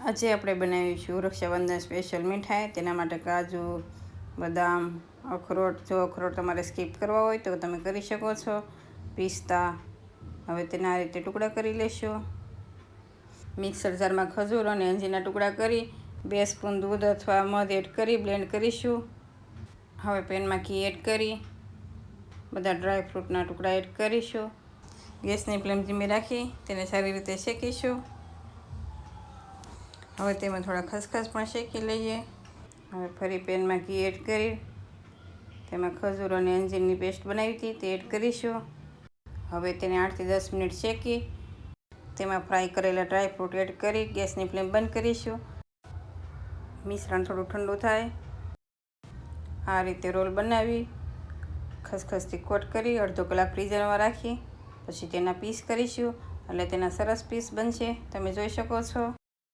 આજે આપણે બનાવીશું રક્ષાબંધન સ્પેશિયલ મીઠાઈ. તેના માટે કાજુ, બદામ, અખરોટ, જો અખરોટ તમારે સ્કીપ કરવા હોય તો તમે કરી શકો છો, પિસ્તા. હવે તેના આ રીતે ટુકડા કરી લેશું. મિક્સર જારમાં ખજૂર અને અંજીરના ટુકડા કરી 2 સ્પૂન દૂધ અથવા મધ એડ કરી બ્લેન્ડ કરીશું. હવે પેનમાં ઘી એડ કરી બધા ડ્રાયફ્રૂટના ટુકડા એડ કરીશું. ગેસની ફ્લેમ ધીમી રાખી તેને સારી રીતે શેકીશું. હવે તેમાં થોડા ખસખસ પણ શેકી લઈએ. હવે ફરી પેનમાં ઘી એડ કરી તેમાં ખજૂર અને અંજીરની પેસ્ટ બનાવી હતી તે એડ કરીશું. હવે તેને 8 થી 10 મિનિટ શેકી તેમાં ફ્રાય કરેલા ડ્રાયફ્રૂટ એડ કરી ગેસની ફ્લેમ બંધ કરીશું. મિશ્રણ થોડું ઠંડુ થાય આ રીતે રોલ બનાવી ખસખસથી કોટ કરી અડધો કલાક ફ્રીઝરમાં રાખી પછી તેના પીસ કરીશું એટલે તેના સરસ પીસ બનશે. તમે જોઈ શકો છો.